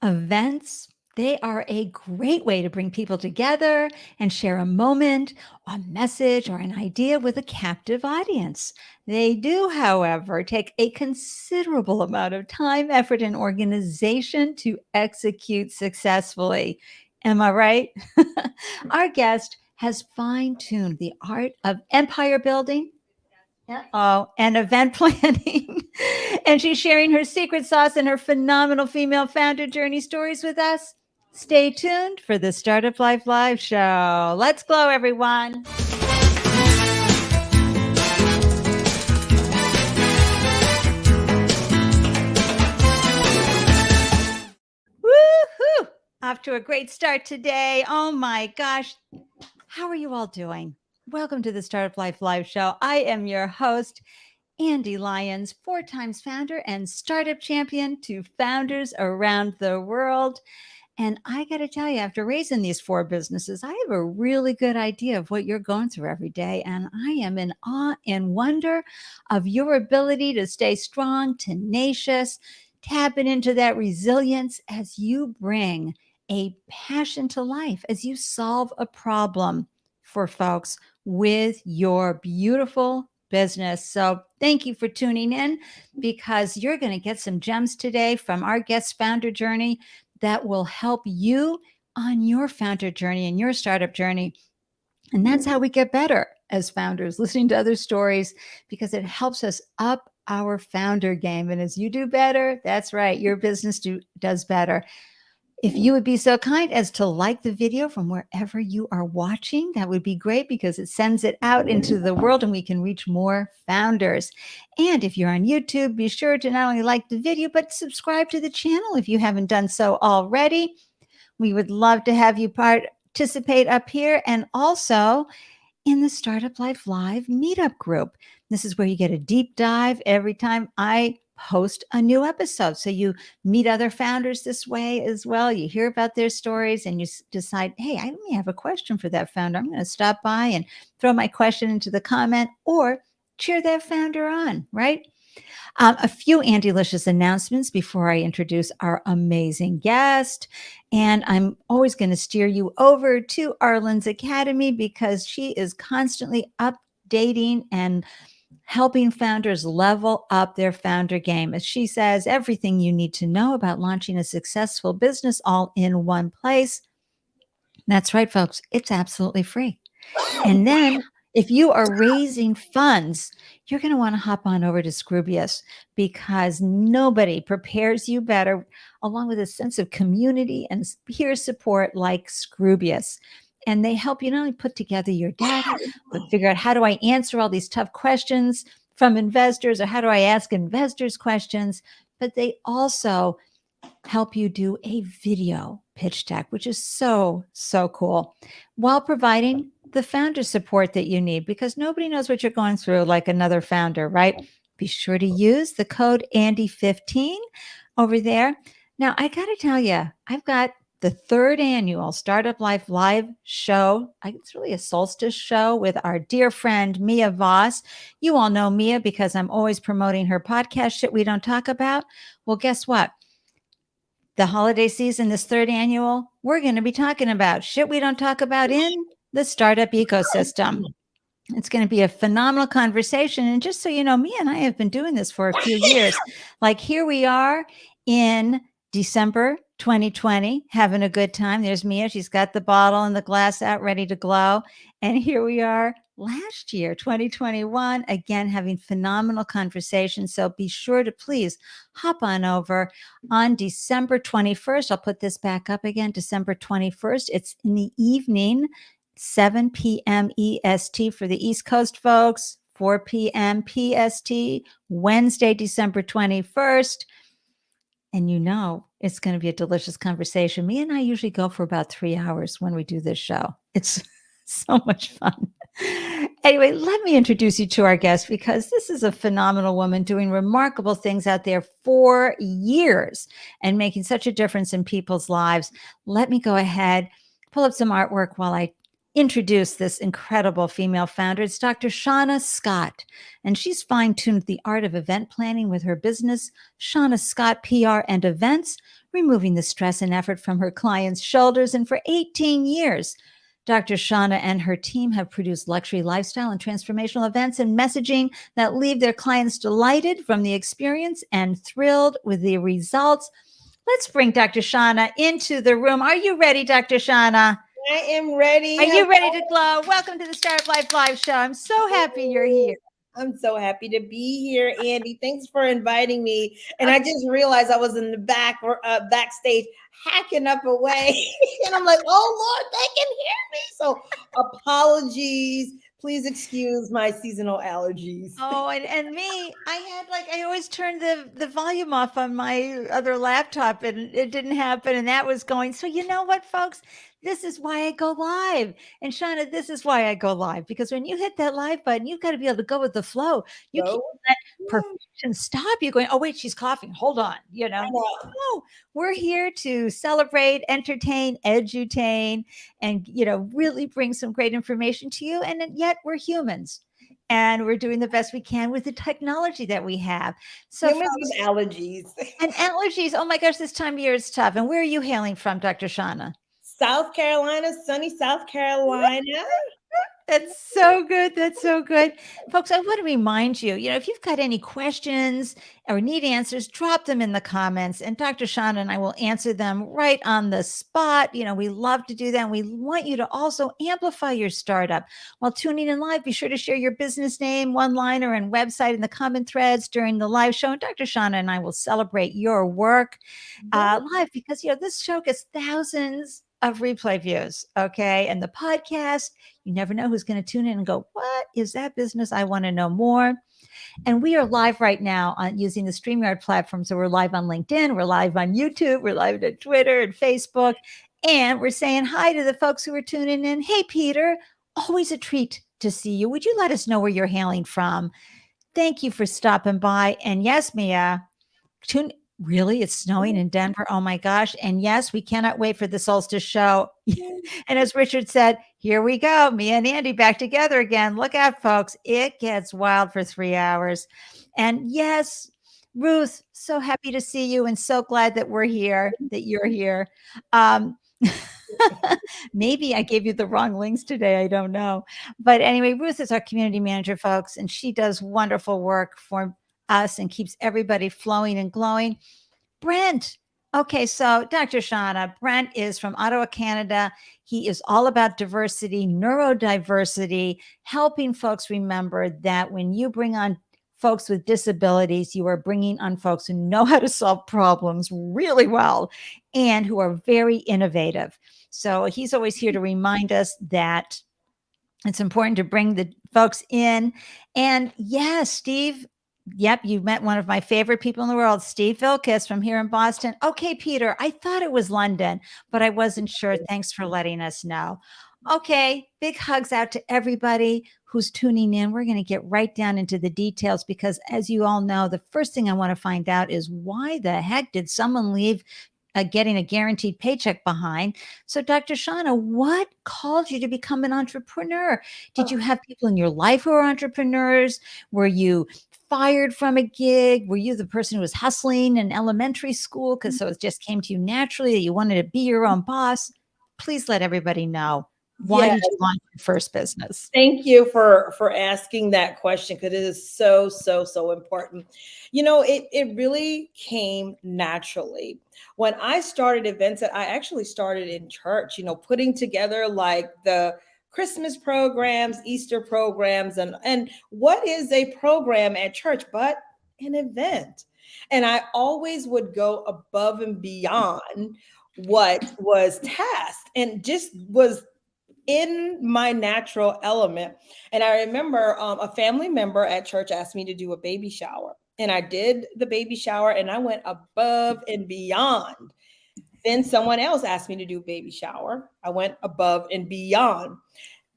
Events, they are a great way to bring people together and share a moment, a message, or an idea with a captive audience. They do, however, take a considerable amount of time, effort, and organization to execute successfully. Am I right? Our guest has fine tuned the art of empire building. Oh, and event planning. And she's sharing her secret sauce and her phenomenal female founder journey stories with us. Stay tuned for the Startup Life Live show. Let's glow, everyone. Woohoo! Off to a great start today. Oh my gosh. How are you all doing? Welcome to the Startup Life Live show. I am your host, Ande Lyons, 4 times founder and startup champion to founders around the world. And I got to tell you, after raising these 4 businesses, I have a really good idea of what you're going through every day. And I am in awe and wonder of your ability to stay strong, tenacious, tapping into that resilience as you bring a passion to life, as you solve a problem for folks with your beautiful business. So thank you for tuning in, because you're going to get some gems today from our guest founder journey that will help you on your founder journey and your startup journey. And that's how we get better as founders, listening to other stories, because it helps us up our founder game. And as you do better, that's right, your business does better. If you would be so kind as to like the video from wherever you are watching, that would be great, because it sends it out into the world and we can reach more founders. And if you're on YouTube, be sure to not only like the video, but subscribe to the channel if you haven't done so already. We would love to have you participate up here, and also in the Startup Life Live meetup group. This is where you get a deep dive every time I post a new episode. So you meet other founders this way as well. You hear about their stories and you decide, hey, I may have a question for that founder. I'm going to stop by and throw my question into the comment or cheer that founder on, right? A few Andelicious announcements before I introduce our amazing guest. And I'm always going to steer you over to Arlen's Academy, because she is constantly updating and helping founders level up their founder game. As she says, everything you need to know about launching a successful business all in one place. That's right, folks. It's absolutely free. And then if you are raising funds, you're going to want to hop on over to Scroobius, because nobody prepares you better, along with a sense of community and peer support, like Scroobius. And they help you not only put together your deck, but figure out, how do I answer all these tough questions from investors, or how do I ask investors questions? But they also help you do a video pitch deck, which is so, so cool, while providing the founder support that you need, because nobody knows what you're going through like another founder, right? Be sure to use the code Ande15 over there. Now, I got to tell you, I've got the 3rd annual Startup Life Live show. It's really a solstice show with our dear friend, Mia Voss. You all know Mia because I'm always promoting her podcast, Shit We Don't Talk About. Well, guess what? The holiday season, this 3rd annual, we're going to be talking about shit we don't talk about in the startup ecosystem. It's going to be a phenomenal conversation. And just so you know, Mia and I have been doing this for a few years. Like, here we are in December 2020, having a good time. There's Mia. She's got the bottle and the glass out, ready to glow. And here we are last year, 2021, again, having phenomenal conversations. So be sure to please hop on over on December 21st. I'll put this back up again, December 21st. It's in the evening, 7 p.m. EST for the East Coast folks, 4 p.m. PST, Wednesday, December 21st. And you know, it's going to be a delicious conversation. Me and I usually go for about 3 hours when we do this show. It's so much fun. Anyway, let me introduce you to our guest, because this is a phenomenal woman doing remarkable things out there for years and making such a difference in people's lives. Let me go ahead, pull up some artwork while I introduce this incredible female founder. It's Dr. Shanna Scott, and she's fine-tuned the art of event planning with her business, Shanna Scott PR and Events, removing the stress and effort from her clients' shoulders. And for 18 years, Dr. Shawna and her team have produced luxury lifestyle and transformational events and messaging that leave their clients delighted from the experience and thrilled with the results. Let's bring Dr. Shawna into the room. Are you ready, Dr. Shawna? I am ready. Are you ready to glow? Welcome to the Start of Life Live Show. I'm so happy you're here. I'm so happy to be here, Andy. Thanks for inviting me. And I just realized I was in the backstage hacking up away, and I'm like, "Oh Lord, they can hear me." So apologies. Please excuse my seasonal allergies. Oh, and me, I always turned the volume off on my other laptop and it didn't happen and that was going. So you know what, folks? This is why I go live. And Shawna, this is why I go live because when you hit that live button, you've got to be able to go with the flow. You can't So, let perfection stop you going, oh wait, she's coughing. Hold on, No, we're here to celebrate, entertain, edutain, and really bring some great information to you. And yet we're humans and we're doing the best we can with the technology that we have. So, humans folks, with allergies. and allergies. Oh my gosh, this time of year is tough. And where are you hailing from, Dr. Shawna? South Carolina, sunny South Carolina. That's so good. That's so good. Folks, I want to remind you, if you've got any questions or need answers, drop them in the comments and Dr. Shawna and I will answer them right on the spot. We love to do that. And we want you to also amplify your startup while tuning in live. Be sure to share your business name, one-liner, and website in the comment threads during the live show. And Dr. Shawna and I will celebrate your work live because, this show gets thousands of replay views. Okay. And the podcast, you never know who's going to tune in and go, what is that business? I want to know more. And we are live right now on using the StreamYard platform. So we're live on LinkedIn, we're live on YouTube, we're live on Twitter and Facebook. And we're saying hi to the folks who are tuning in. Hey, Peter, always a treat to see you. Would you let us know where you're hailing from? Thank you for stopping by. And yes, Mia, really, it's snowing in Denver. Oh my gosh. And yes, we cannot wait for the solstice show. And as Richard said, here we go. Me and Andy back together again. Look out, folks. It gets wild for 3 hours. And yes, Ruth, so happy to see you and so glad that we're here, that you're here. Maybe I gave you the wrong links today. I don't know. But anyway, Ruth is our community manager, folks, and she does wonderful work for us and keeps everybody flowing and glowing. Brent. Okay, so Dr. Shawna, Brent is from Ottawa, Canada. He is all about diversity, neurodiversity, helping folks remember that when you bring on folks with disabilities, you are bringing on folks who know how to solve problems really well and who are very innovative. So he's always here to remind us that it's important to bring the folks in. And yes, Steve, yep, you met one of my favorite people in the world, Steve Vilkes from here in Boston. Okay, Peter, I thought it was London, but I wasn't sure. Thanks for letting us know. Okay, big hugs out to everybody who's tuning in. We're going to get right down into the details because, as you all know, the first thing I want to find out is why the heck did someone leave getting a guaranteed paycheck behind? So, Dr. Shawna, what called you to become an entrepreneur? Did you have people in your life who are entrepreneurs? Were you fired from a gig? Were you the person who was hustling in elementary school so it just came to you naturally that you wanted to be your own boss? Please let everybody know. Why did you launch your first business? Thank you for asking that question because it is so important. It really came naturally. When I started events, I actually started in church, putting together like the Christmas programs, Easter programs, and what is a program at church but an event? And I always would go above and beyond what was tasked and just was in my natural element. And I remember a family member at church asked me to do a baby shower. And I did the baby shower and I went above and beyond. Then someone else asked me to do a baby shower. I went above and beyond.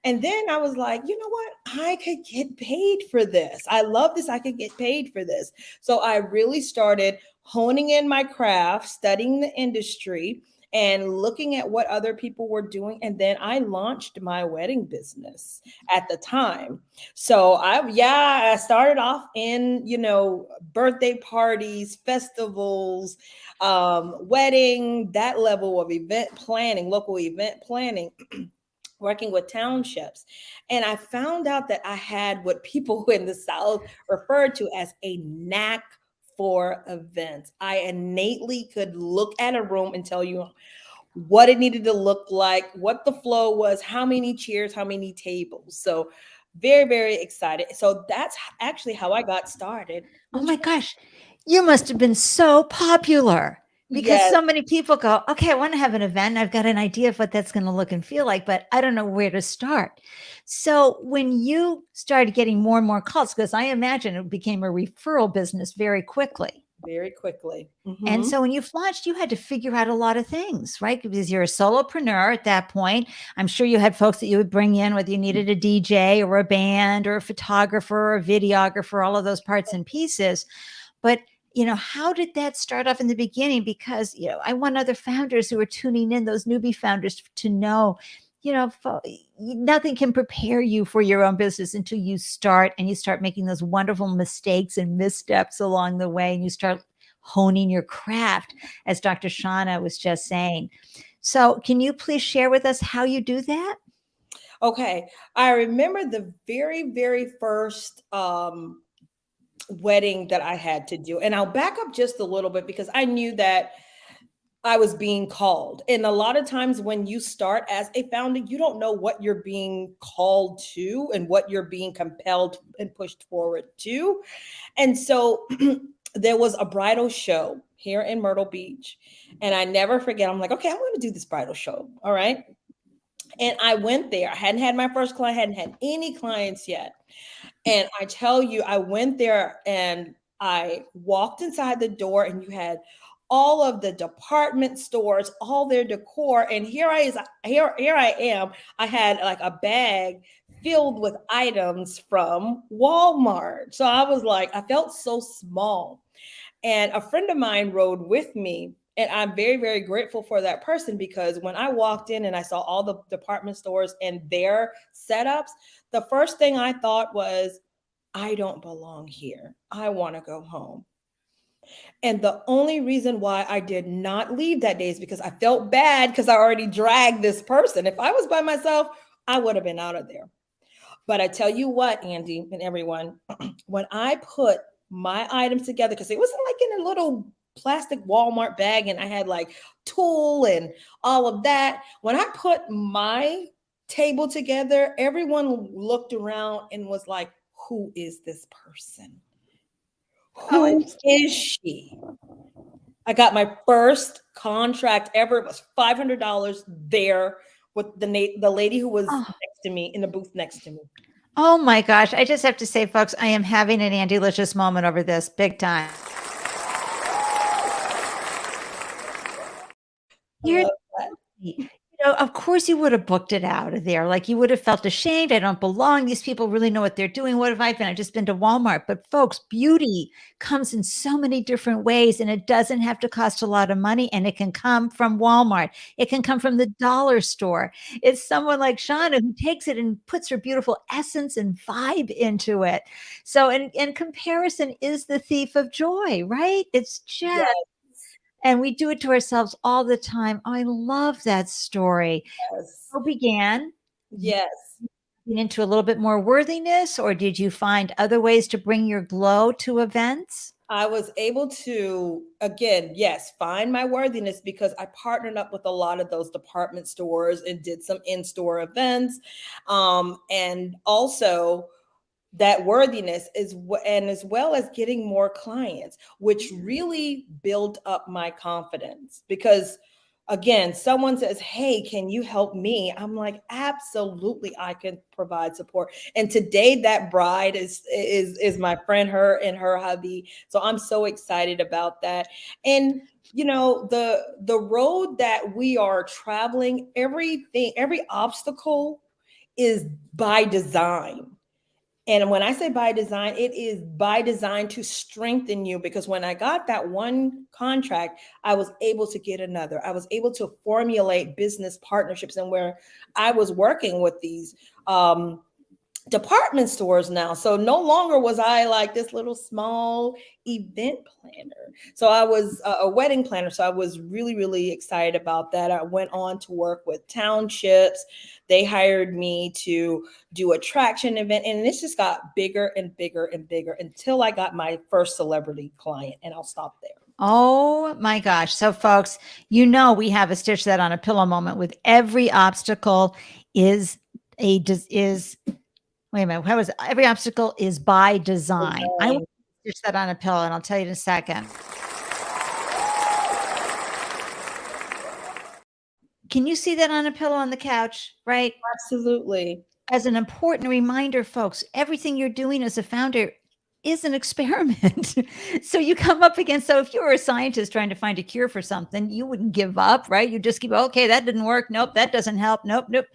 And then I was like, you know what? I could get paid for this. I love this. I could get paid for this. So I really started honing in my craft, studying the industry, and looking at what other people were doing. And then I launched my wedding business at the time. So I started off in, birthday parties, festivals, wedding, that level of event planning, local event planning, working with townships. And I found out that I had what people in the South refer to as a knack for events. I innately could look at a room and tell you what it needed to look like, what the flow was, how many chairs, how many tables. So very, very excited. So that's actually how I got started. Oh my gosh, you must have been so popular because Yes, so many people go, okay, I want to have an event. I've got an idea of what that's going to look and feel like, but I don't know where to start. So when you started getting more and more calls, because I imagine it became a referral business very quickly. very quickly. And so when you launched, you had to figure out a lot of things, right? Because you're a solopreneur at that point. I'm sure you had folks that you would bring in, whether you needed a DJ or a band or a photographer or a videographer, all of those parts and pieces. But how did that start off in the beginning? Because, I want other founders who are tuning in, those newbie founders, to know, nothing can prepare you for your own business until you start and you start making those wonderful mistakes and missteps along the way, and you start honing your craft, as Dr. Shawna was just saying. So can you please share with us how you do that? Okay. I remember the very, very first wedding that I had to do. And I'll back up just a little bit because I knew that I was being called. And a lot of times when you start as a founder, you don't know what you're being called to and what you're being compelled and pushed forward to. And so there was a bridal show here in Myrtle Beach. And I never forget, I'm like, okay, I'm going to do this bridal show. All right. And I went there. I hadn't had my first client, hadn't had any clients yet. And I tell you, I went there and I walked inside the door, and you had all of the department stores, all their decor. And here I am. I had like a bag filled with items from Walmart. So I was like, I felt so small. And a friend of mine rode with me. And I'm very, very grateful for that person, because when I walked in and I saw all the department stores and their setups, the first thing I thought was, I don't belong here. I want to go home. And the only reason why I did not leave that day is because I felt bad, because I already dragged this person. If I was by myself, I would have been out of there. But I tell you what, Andy and everyone, when I put my items together, because it wasn't like in a little plastic Walmart bag and I had like tulle and all of that. When I put my table together, everyone looked around and was like, who is this person? Oh, Who is she? I got my first contract ever. It was $500 there with the lady who was oh, next to me in the booth next to me. oh my gosh. I just have to say, folks, I am having an Andy-licious moment over this big time. I Here's love that. of course you would have booked it out of there. Like, you would have felt ashamed. I don't belong. These people really know what they're doing. What have I been? I've just been to Walmart. But folks, beauty comes in so many different ways, and it doesn't have to cost a lot of money. And it can come from Walmart. It can come from the dollar store. It's someone like Shauna who takes it and puts her beautiful essence and vibe into it. So, in comparison is the thief of joy, right? It's just, and we do it to ourselves all the time. I love that story. Yes. How began you Yes. getting into a little bit more worthiness, or did you find other ways to bring your glow to events? I was able to, again, yes, find my worthiness because I partnered up with a lot of those department stores and did some in-store events. And also that worthiness and as well as getting more clients, which really built up my confidence. Because again, someone says, hey, can you help me? I'm like, absolutely, I can provide support. And today that bride is my friend, her and her hubby. So I'm so excited about that. And the road that we are traveling, every obstacle is by design. And when I say by design, it is by design to strengthen you, because when I got that one contract, I was able to get another. I was able to formulate business partnerships, and where I was working with these department stores now. So no longer was I like this little small event planner. So I was a wedding planner. So I was really, really excited about that. I went on to work with townships. They hired me to do a traction event, and this just got bigger and bigger and bigger until I got my first celebrity client. And I'll stop there. Oh my gosh. So, folks, you know, we have a stitch that on a pillow moment with every obstacle is is wait a minute. How was it? Every obstacle is by design. I will Design. stitch that on a pillow and I'll tell you in a second. Can you see that on a pillow on the couch? Right. Absolutely. As an important reminder, folks, everything you're doing as a founder is an experiment. So you come up against, so if you were a scientist trying to find a cure for something, you wouldn't give up, right? You just keep, okay, that didn't work. Nope, that doesn't help. Nope, nope.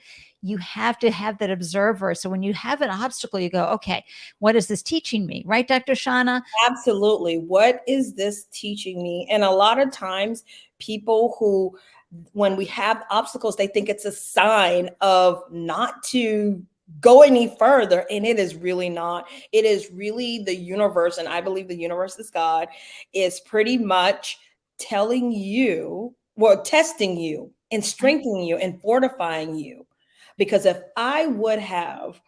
You have to have that observer. So when you have an obstacle, you go, okay, what is this teaching me? Right, Dr. Shawna? Absolutely. What is this teaching me? And a lot of times, people who, when we have obstacles, they think it's a sign of not to go any further. And it is really not. It is really the universe. And I believe the universe is God, is pretty much telling you, well, testing you and Right. strengthening you and fortifying you. Because if I would have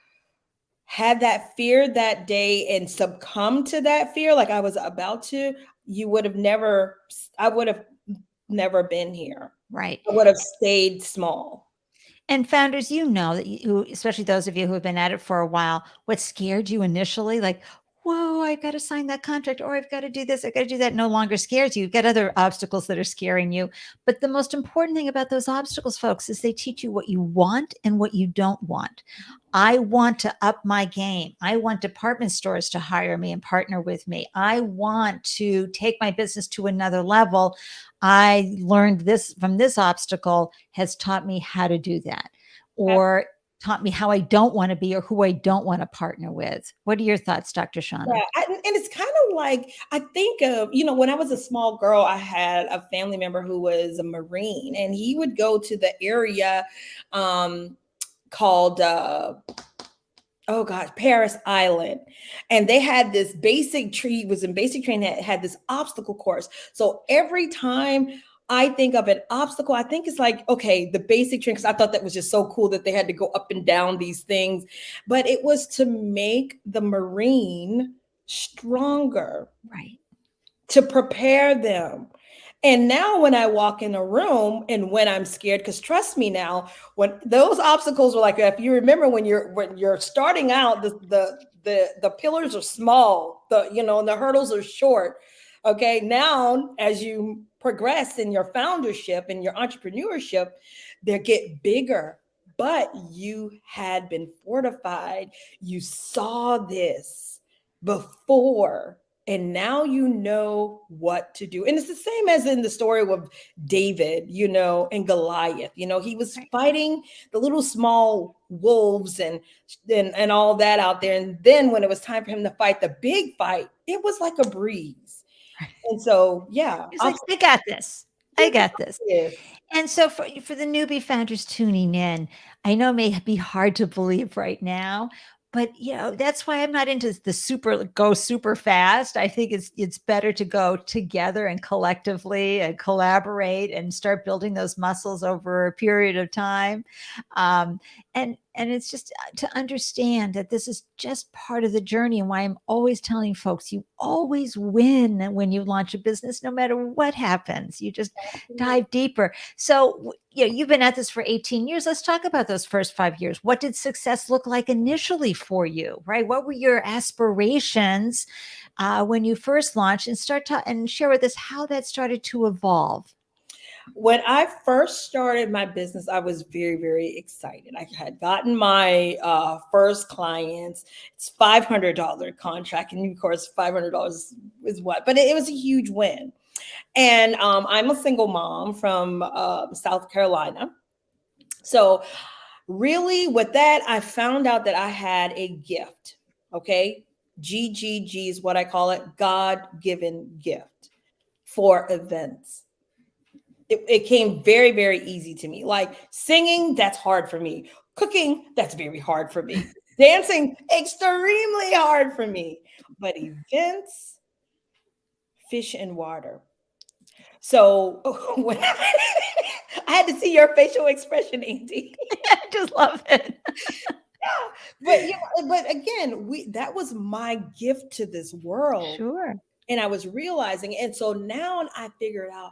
had that fear that day and succumbed to that fear like I was about to, you would have never, I would have never been here. Right. I would have stayed small. And founders, you know that you, especially those of you who have been at it for a while, what scared you initially, like, whoa, I've got to sign that contract, or I've got to do this, I've got to do that, no longer scares you. You've got other obstacles that are scaring you. But the most important thing about those obstacles, folks, is they teach you what you want and what you don't want. I want to up my game. I want department stores to hire me and partner with me. I want to take my business to another level. I learned this from this obstacle has taught me how to do that, or taught me how I don't want to be or who I don't want to partner with. What are your thoughts, Dr. Shawna? Yeah, and it's kind of like I think of, when I was a small girl, I had a family member who was a Marine, and he would go to the area um, called oh gosh, Paris Island. And they had this basic tree, was in basic training, had this obstacle course. So every time I think of an obstacle, I think it's like, okay, the basic training, because I thought that was just so cool that they had to go up and down these things. But it was to make the Marine stronger, Right. to prepare them. And now when I walk in a room and when I'm scared, because trust me now, when those obstacles were like, if you remember when you're starting out, the pillars are small, and the hurdles are short. Okay. Now as you progress in your foundership and your entrepreneurship, they get bigger. But you had been fortified. You saw this before, and now you know what to do. And it's the same as in the story of David, and Goliath. He was Right. fighting the little small wolves and all that out there. And then when it was time for him to fight the big fight, it was like a breeze. And so, yeah, He's like, I got this. I got this. yes. And so for the newbie founders tuning in, I know it may be hard to believe right now, but that's why I'm not into the go super fast. I think it's better to go together and collectively and collaborate and start building those muscles over a period of time. And it's just to understand that this is just part of the journey, and why I'm always telling folks you always win when you launch a business, no matter what happens. You just dive deeper. So, you've been at this for 18 years. Let's talk about those first 5 years. What did success look like initially for you, right? What were your aspirations when you first launched? And and share with us how that started to evolve. When I first started my business, I was very, very excited. I had gotten my first clients. It's $500 contract, and of course, $500 is what, but it was a huge win. And I'm a single mom from South Carolina. So really with that, I found out that I had a gift. Okay. GGG is what I call it, God given gift for events. It came very, very easy to me. Like singing, that's hard for me. Cooking, that's very hard for me. Dancing, extremely hard for me. But events, fish and water. So when I had to see your facial expression, Andy. I just love it. But but again, we that was my gift to this world. Sure. And I was realizing, and so now I figured out,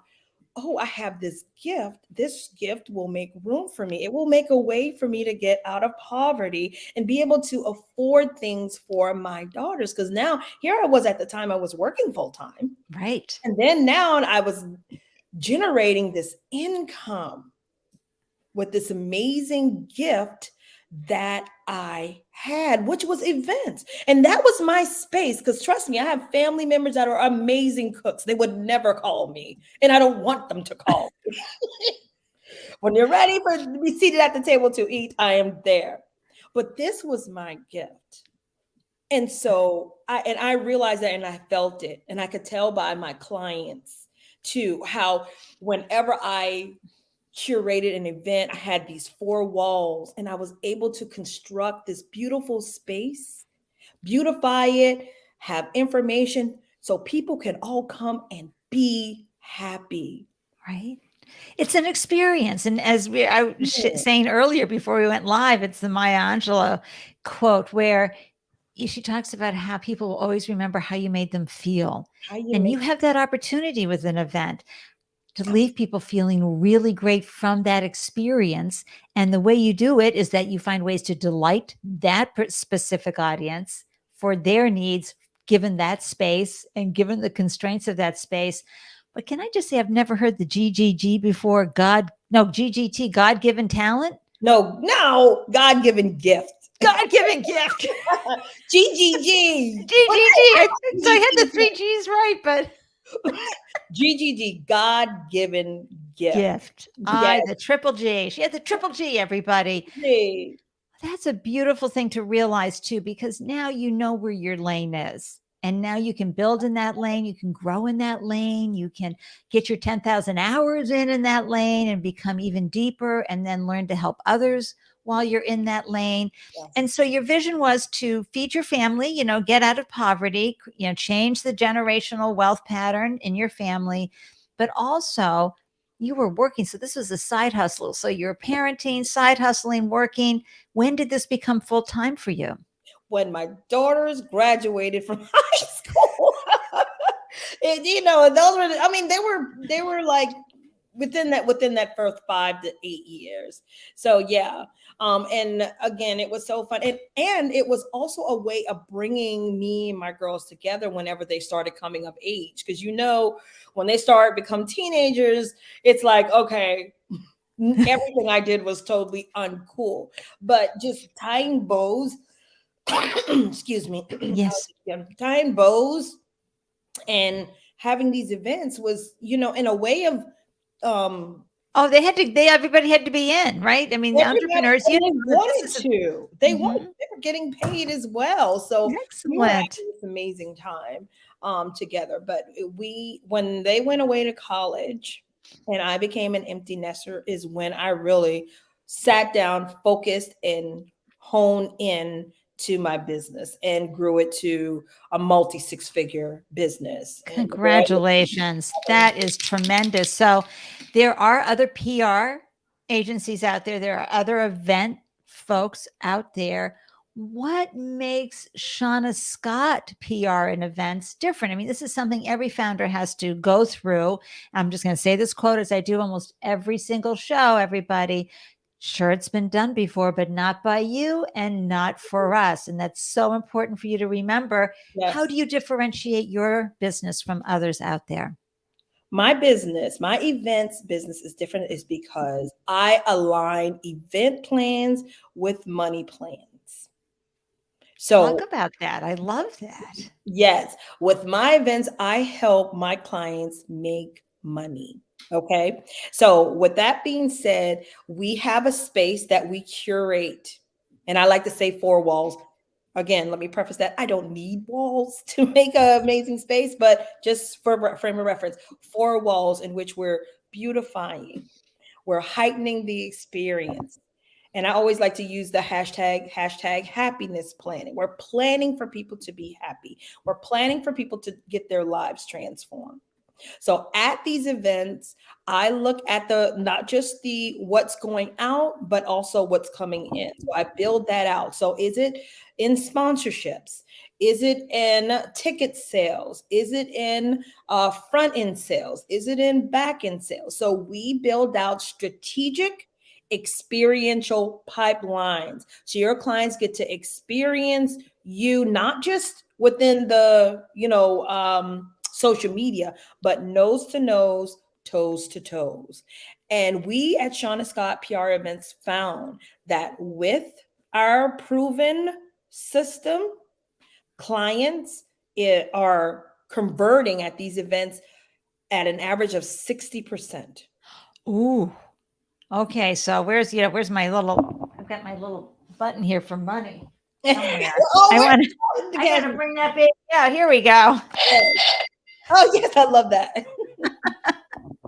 oh, I have this gift. This gift will make room for me. It will make a way for me to get out of poverty and be able to afford things for my daughters. Because now here I was at the time I was working full time. Right. And then now I was generating this income with this amazing gift that I had, which was events. And that was my space. Because trust me, I have family members that are amazing cooks. They would never call me, and I don't want them to call me. When you're ready for to be seated at the table to eat, I am there. But this was my gift. And so I realized that and I felt it. And I could tell by my clients too, how whenever I curated an event, I had these four walls and I was able to construct this beautiful space, beautify it, have information so people can all come and be happy. Right. It's an experience. And as I was Yeah. saying earlier before we went live, it's the Maya Angelou quote where she talks about how people will always remember how you made them feel. How you And make you have that opportunity with an event to leave people feeling really great from that experience. And the way you do it is that you find ways to delight that specific audience for their needs, given that space and given the constraints of that space. But can I just say, I've never heard the GGG before. GGT, God given talent. no, God-given gift. God given gift. GGG. GGG. So I had the three G's right, but GGG, God-given gift. gift. The triple G. She had the triple G, everybody. Yes. That's a beautiful thing to realize too, because now you know where your lane is. And now you can build in that lane. You can grow in that lane. You can get your 10,000 hours in that lane and become even deeper and then learn to help others while you're in that lane. Yes. And so your vision was to feed your family, get out of poverty, change the generational wealth pattern in your family, but also you were working. So this was a side hustle. So you're parenting, side hustling, working. When did this become full time for you? When my daughters graduated from high school. And, those were, I mean, they were like within that first 5 to 8 years. So yeah. And again, it was so fun. And it was also a way of bringing me and my girls together whenever they started coming of age. Because when they start become teenagers, it's like, okay, everything I did was totally uncool. But just tying bows, excuse me. Yes. Tying bows and having these events was, in a way of everybody had to be in, right? I mean, the entrepreneurs, they wanted to. They Mhm. They were getting paid as well. So we were Excellent. having this amazing time together. But when they went away to college and I became an empty nester is when I really sat down, focused, and honed in to my business and grew it to a multi six-figure business. Congratulations. That is tremendous. So there are other PR agencies out there. There are other event folks out there. What makes Shanna Scott PR and events different? I mean, this is something every founder has to go through. I'm just going to say this quote as I do almost every single show, everybody. Sure, it's been done before, but not by you and not for us. And that's so important for you to remember. Yes. How do you differentiate your business from others out there? My business, my events business is different is because I align event plans with money plans. So talk about that. I love that. Yes, with my events, I help my clients make money. Okay. So, with that being said, we have a space that we curate, and I like to say four walls, Again, let me preface that I don't need walls to make an amazing space, but just for frame of reference, 4 walls in which we're beautifying, we're heightening the experience. And I always like to use the hashtag happiness planning. We're planning for people to be happy. We're planning for people to get their lives transformed. So at these events, I look at the not just the what's going out, but also what's coming in. So I build that out. So is it in sponsorships? Is it in ticket sales? Is it in front end sales? Is it in back end sales? So we build out strategic experiential pipelines. So your clients get to experience you not just within the, social media, but nose to nose, toes to toes. And we at Shanna Scott PR Events found that with our proven system, clients are converting at these events at an average of 60%. Ooh. Okay. So where's my little, I've got my little button here for money somewhere. Oh, I want to, I got to again. bring that baby out. Here we go. Oh, yes, I love that.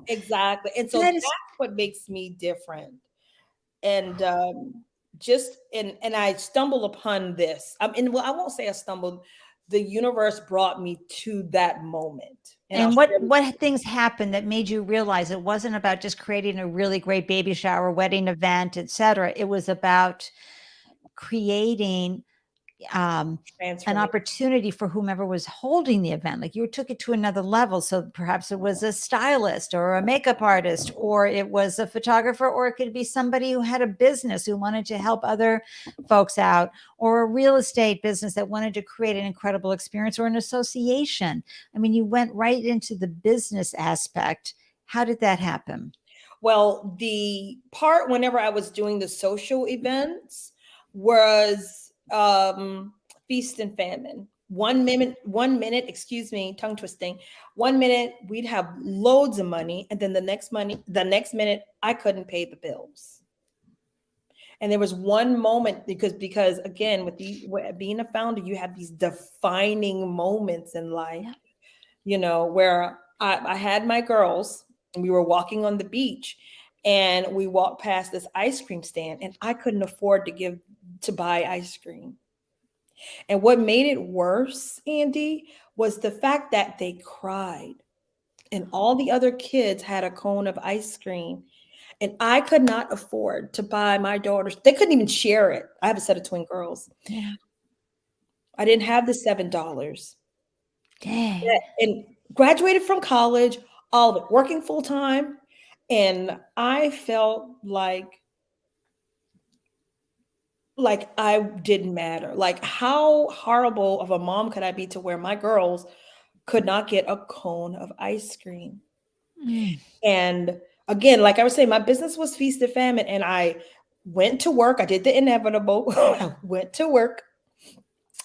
Exactly. And so That that's is, what makes me different. And just and I stumble upon this. And well, I won't say I stumbled. The universe brought me to that moment. And I'll and share. what things happened that made you realize it wasn't about just creating a really great baby shower, wedding event, et cetera. It was about creating um, an Transformation. opportunity for whomever was holding the event. Like you took it to another level. So perhaps it was a stylist or a makeup artist, or it was a photographer, or it could be somebody who had a business who wanted to help other folks out, or a real estate business that wanted to create an incredible experience, or an association. I mean, you went right into the business aspect. How did that happen? Well, the part whenever I was doing the social events was feast and famine. 1 minute, excuse me, tongue twisting. 1 minute we'd have loads of money, and then the next minute I couldn't pay the bills. And there was one moment because again, being a founder, you have these defining moments in life, Yeah. where I had my girls and we were walking on the beach, and we walked past this ice cream stand, and I couldn't afford to buy ice cream. And what made it worse, Andy, was the fact that they cried, and all the other kids had a cone of ice cream, and I could not afford to buy my daughters. They couldn't even share it. I have a set of twin girls. Yeah. I didn't have the $7. Dang. Yeah, and graduated from college, all of it, working full time. And I felt like I didn't matter. Like, how horrible of a mom could I be to where my girls could not get a cone of ice cream? Mm. And again, like I was saying, my business was feast and famine, and I went to work. I did the inevitable. I went to work.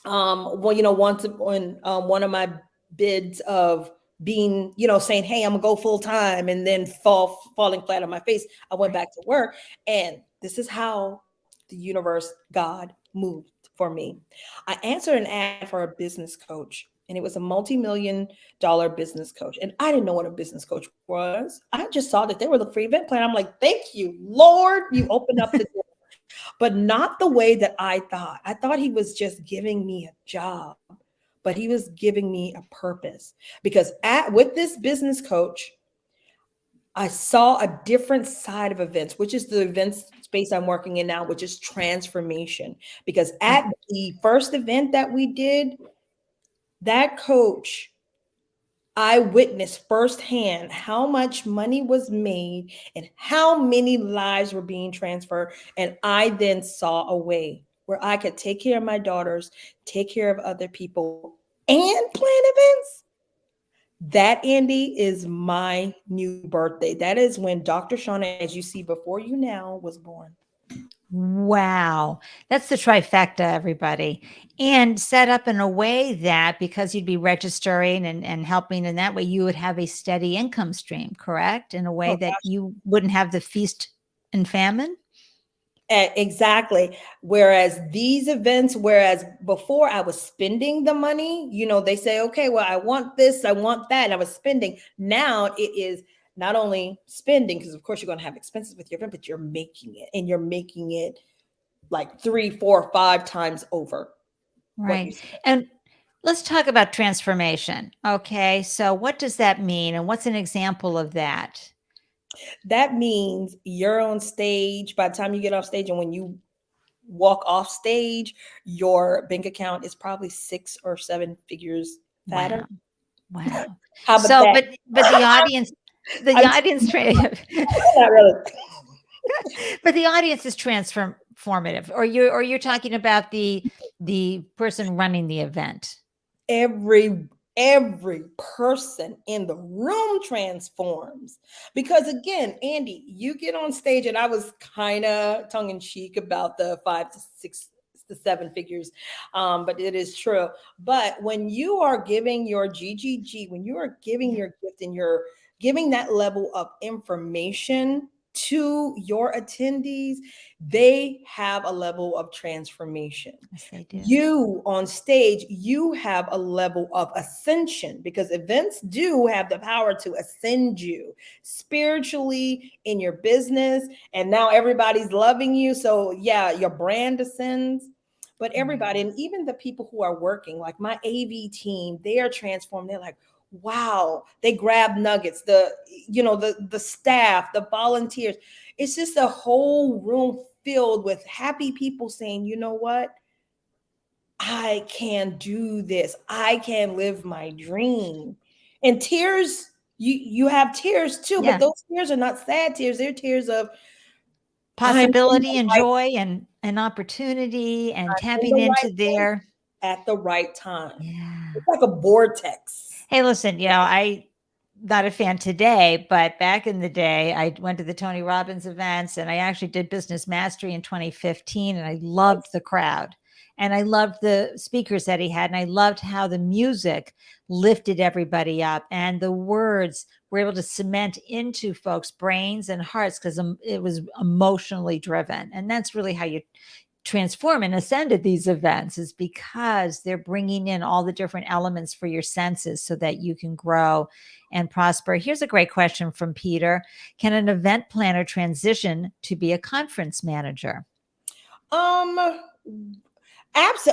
Well, once on one of my bids of being, saying, "Hey, I'm gonna go full time," and then falling flat on my face, I went Right. back to work, and this is how the universe, God, moved for me. I answered an ad for a business coach, and it was a multi-million-dollar business coach, and I didn't know what a business coach was. I just saw that they were looking for event plan. I'm like, "Thank you, Lord, you opened up the door." But not the way that I thought. I thought he was just giving me a job, but he was giving me a purpose. Because with this business coach, I saw a different side of events, which is the events space I'm working in now, which is transformation. Because Yeah. at the first event that we did, that coach, I witnessed firsthand how much money was made and how many lives were being transferred. And I then saw a way where I could take care of my daughters, take care of other people, and plan events. That, Andy, is my new birthday. That is when Dr. Shawna, as you see before you now, was born. Wow. That's the trifecta, everybody. And set up in a way that because you'd be registering and helping in that way, you would have a steady income stream, correct? In a way Oh that gosh. you wouldn't have the feast and famine. Exactly. Whereas these events, whereas before I was spending the money, they say, okay, well, I want this, I want that, and I was spending. Now it is not only spending, because of course you're going to have expenses with your event, but you're making it, and you're making it like 3, 4, 5 times over what you Right. spent. And let's talk about transformation. Okay. So, what does that mean? And what's an example of that? That means you're on stage by the time you get off stage, and when you walk off stage, your bank account is probably 6 or 7 figures fatter. Wow. Wow. How about So, that? but the I'm audience, not really. but the audience is transformative. Or you're talking about the person running the event. Every person in the room transforms, because again, Andy, you get on stage, and I was kind of tongue-in-cheek about the 5 to 6 to 7 figures, but it is true. But when you are giving your GGG, when you are giving Yeah. your gift, and you're giving that level of information to your attendees, they have a level of transformation. Yes, they do. You on stage, you have a level of ascension, because events do have the power to ascend you spiritually, in your business, and now everybody's loving you. So yeah, your brand ascends, but Right. everybody, and even the people who are working, like my AV team, they are transformed. They're like, wow, they grab nuggets, the staff, the volunteers. It's just a whole room filled with happy people saying, you know what, I can do this. I can live my dream. And tears, you have tears too, but Yeah. those tears are not sad tears. They're tears of, I'm in Possibility the and right joy and opportunity and time, in tapping the into right place, their at the right time. yeah. It's like a vortex. Hey, listen, I not a fan today, but back in the day, I went to the Tony Robbins events and I actually did business mastery in 2015 and I loved the crowd. And I loved the speakers that he had and I loved how the music lifted everybody up and the words were able to cement into folks' brains and hearts because it was emotionally driven. And that's really how you transform and ascend at these events, is because they're bringing in all the different elements for your senses so that you can grow and prosper. Here's a great question from Peter. Can an event planner transition to be a conference manager? Um,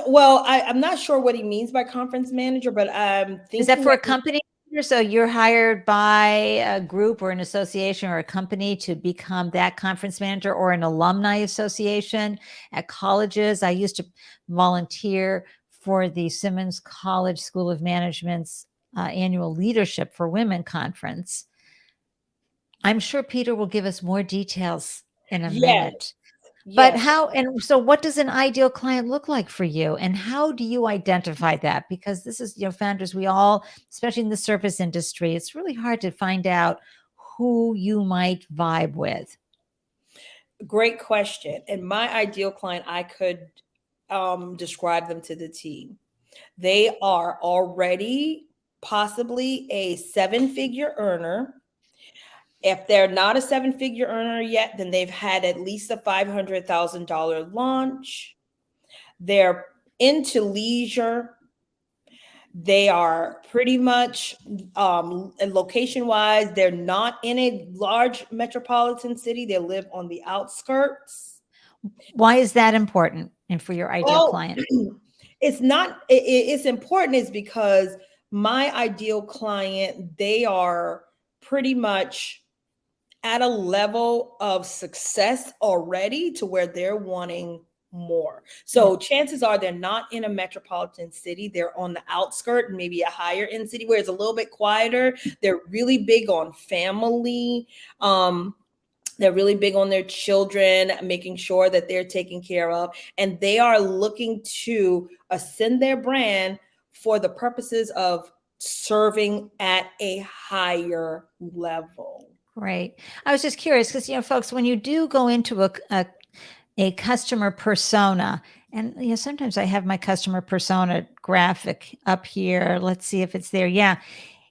well, I'm not sure what he means by conference manager, but I'm Is that thinking for that a company? So you're hired by a group or an association or a company to become that conference manager, or an alumni association at colleges. I used to volunteer for the Simmons College School of Management's annual Leadership for Women conference. I'm sure Peter will give us more details in a yes, minute. But yes. how, and so what does an ideal client look like for you? And how do you identify that? Because this is, founders, we all, especially in the service industry, it's really hard to find out who you might vibe with. Great question. And my ideal client, I could describe them to the team. They are already possibly a 7 figure earner. If they're not a 7 figure earner yet, then they've had at least a $500,000 launch. They're into leisure. They are pretty much location wise, they're not in a large metropolitan city. They live on the outskirts. Why is that important and for your ideal Well, client? it's not, it's important is because my ideal client, they are pretty much at a level of success already to where they're wanting more. Yeah. So chances are they're not in a metropolitan city. They're on the outskirt, maybe a higher end city where it's a little bit quieter. They're really big on family. They're really big on their children, making sure that they're taken care of. And they are looking to ascend their brand for the purposes of serving at a higher level. Right. I was just curious because, folks, when you do go into a customer persona, and sometimes I have my customer persona graphic up here. Let's see if it's there. Yeah.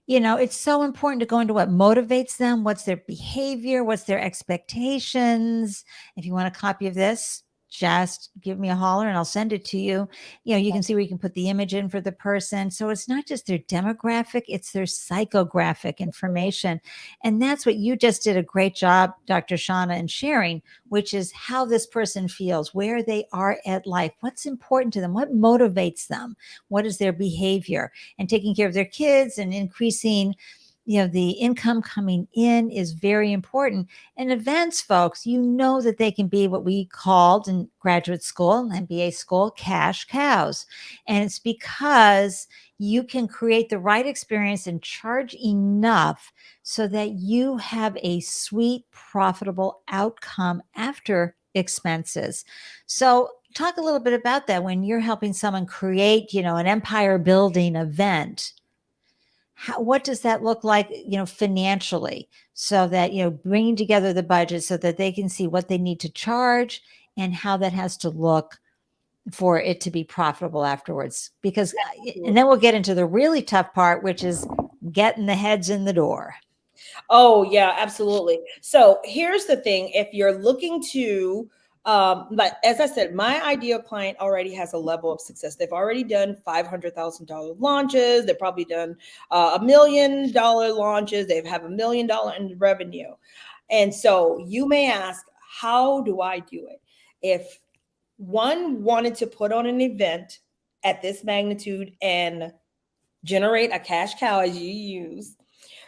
It's so important to go into what motivates them, what's their behavior, what's their expectations. If you want a copy of this, just give me a holler and I'll send it to you. You can see where you can put the image in for the person. So it's not just their demographic, it's their psychographic information. And that's what you just did a great job, Dr. Shawna, in sharing, which is how this person feels, where they are at life, what's important to them, what motivates them, what is their behavior, and taking care of their kids and increasing the income coming in is very important. And events, folks, that they can be what we called in graduate school, MBA school, cash cows. And it's because you can create the right experience and charge enough so that you have a sweet, profitable outcome after expenses. So talk a little bit about that when you're helping someone create, an empire building event. What does that look like, financially, so that, bringing together the budget so that they can see what they need to charge and how that has to look for it to be profitable afterwards. Because, and then we'll get into the really tough part, which is getting the heads in the door. Oh, yeah, absolutely. So here's the thing. If you're looking to, like, as I said, my ideal client already has a level of success. They've already done $500,000 launches. They've probably done $1 million launches. They have $1 million in revenue. And so you may ask, how do I do it? If one wanted to put on an event at this magnitude and generate a cash cow as you use,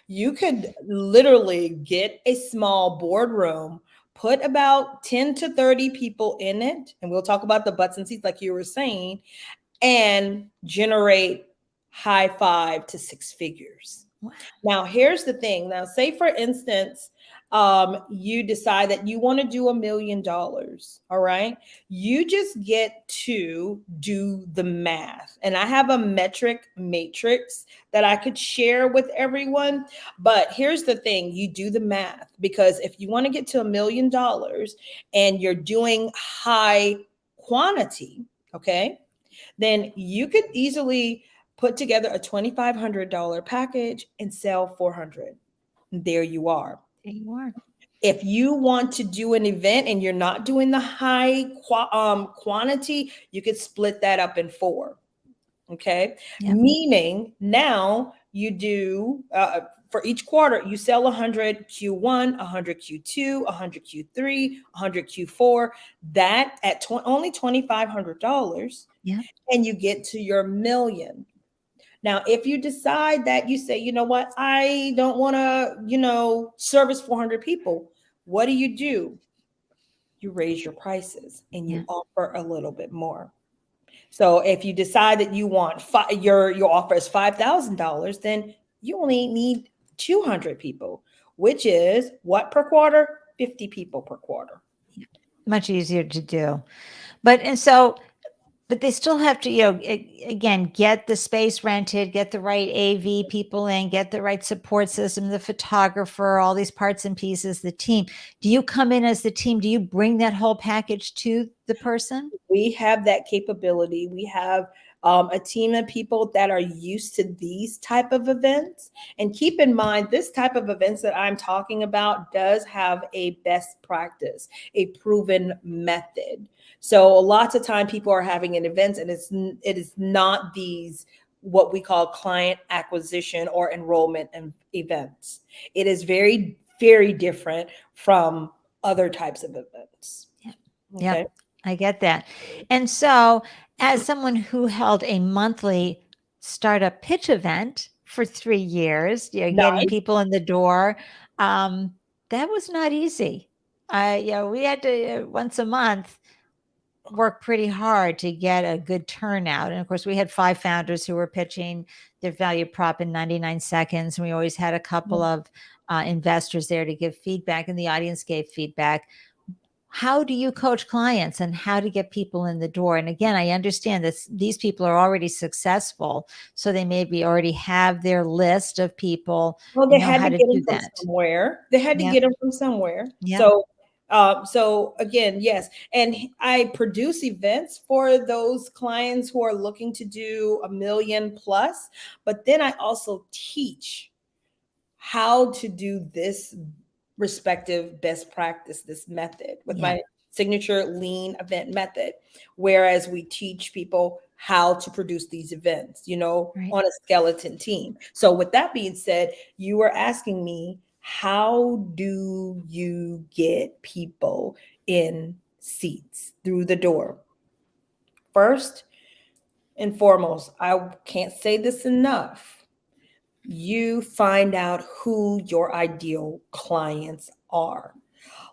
you could literally get a small boardroom, put about 10 to 30 people in it, and we'll talk about the butts and seats like you were saying, and generate high 5 to 6 figures. Wow. Now, here's the thing. Now, say for instance, you decide that you want to do $1 million. All right. You just get to do the math. And I have a metric matrix that I could share with everyone. But here's the thing, you do the math, because if you want to get to $1 million and you're doing high quantity, okay, then you could easily put together a $2,500 package and sell 400. There you are. There you are. If you want to do an event and you're not doing the high quantity, you could split that up in 4. Okay. Yep. Meaning now you do, for each quarter, you sell 100 Q1, 100 Q2, 100 Q3, 100 Q4. That at only $2,500. Yeah. And you get to your million. Now, if you decide that you say, you know what, I don't want to, service 400 people, what do? You raise your prices and you offer a little bit more. So if you decide that you want your offer is $5,000, then you only need 200 people, which is what per quarter? 50 people per quarter. Much easier to do. But they still have to, again, get the space rented, get the right AV people in, get the right support system, the photographer, all these parts and pieces, the team. Do you come in as the team? Do you bring that whole package to the person? We have that capability. We have a team of people that are used to these type of events. And keep in mind, this type of events that I'm talking about does have a best practice, a proven method. So lots of time people are having an event and it is not these what we call client acquisition or enrollment events. It is very, very different from other types of events. Yeah. Okay? I get that. And so as someone who held a monthly startup pitch event for 3 years, getting people in the door, that was not easy. We had to once a month work pretty hard to get a good turnout. And of course, we had 5 founders who were pitching their value prop in 99 seconds. And we always had a couple of investors there to give feedback, and the audience gave feedback. How do you coach clients and how to get people in the door? And again, I understand that these people are already successful, so they maybe already have their list of people. Well, they had to get them from somewhere. They had to get them from somewhere. Yep. So So again, yes, and I produce events for those clients who are looking to do a million plus, but then I also teach how to do this respective best practice, this method with Yeah. my signature lean event method. Whereas we teach people how to produce these events, Right. on a skeleton team. So, with that being said, you were asking me, how do you get people in seats through the door? First and foremost, I can't say this enough, you find out who your ideal clients are.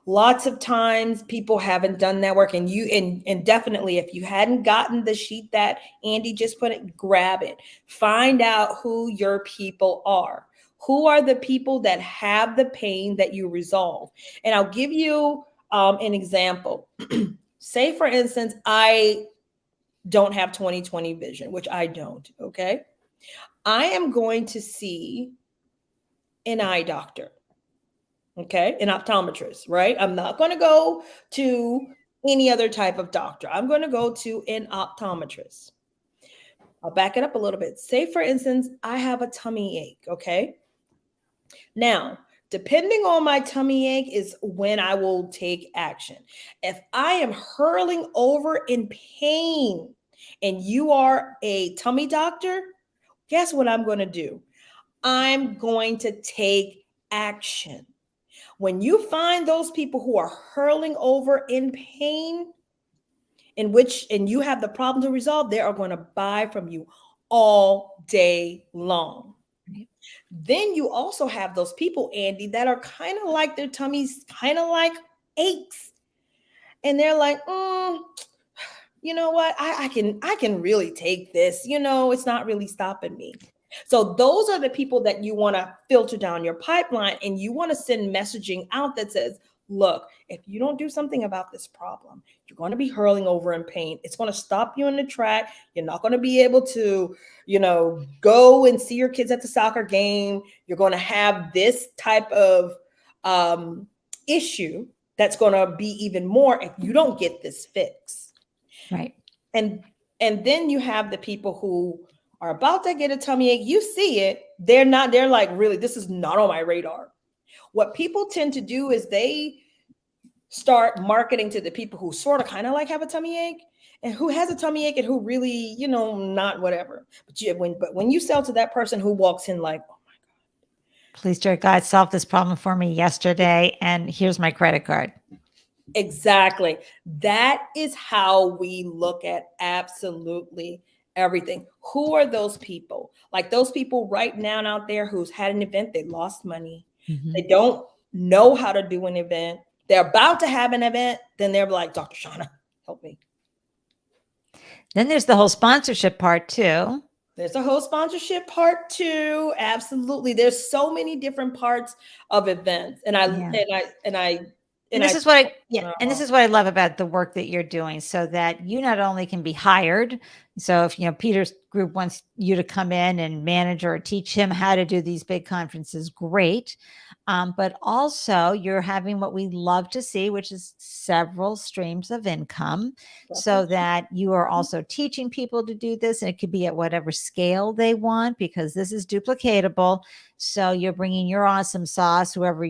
Lots of times people haven't done that work, and and definitely, if you hadn't gotten the sheet that Andy just put it, grab it. Find out who your people are. Who are the people that have the pain that you resolve? And I'll give you an example. Say for instance, I don't have 20/20 vision, which I don't. Okay, I am going to see an eye doctor, okay, an optometrist, right? I'm not going to go to any other type of doctor. I'm going to go to an optometrist. I'll back it up a little bit. Say, for instance, I have a tummy ache, okay? Now, depending on my tummy ache is when I will take action. If I am hurling over in pain and you are a tummy doctor, guess what I'm going to do? I'm going to take action. When you find those people who are hurling over in pain, and you have the problem to resolve, they are going to buy from you all day long. Right. Then you also have those people, Andy, that are kind of like their tummies kind of like aches, and they're like, you know what, I can really take this, it's not really stopping me. So those are the people that you want to filter down your pipeline, and you want to send messaging out that says, look, if you don't do something about this problem, you're going to be hurling over in pain. It's going to stop you in the track. You're not going to be able to, go and see your kids at the soccer game. You're going to have this type of issue that's going to be even more if you don't get this fix. Right. And then you have the people who are about to get a tummy ache. You see it, they're like, really, this is not on my radar. What people tend to do is they start marketing to the people who sort of kind of like have a tummy ache, and who has a tummy ache, and who really, not whatever. But when you sell to that person who walks in like, Please, dear God, solve this problem for me yesterday, and here's my credit card. exactly. That is how we look at absolutely everything. Who are those people? Like those people right now out there who's had an event, they lost money. Mhm. They don't know how to do an event. They're about to have an event. Then they're like, Dr. Shawna, help me. Then there's the whole sponsorship part too. There's a whole sponsorship part too. Absolutely. There's so many different parts of events. And I Yeah. and I And and I this is what I yeah, uh, and this is what I love about the work that you're doing, so that you not only can be hired. So if Peter's group wants you to come in and manage or teach him how to do these big conferences, great. But also you're having what we love to see, which is several streams of income, so definitely. that you are also teaching people to do this, and it could be at whatever scale they want, because this is duplicatable. So you're bringing your awesome sauce, whoever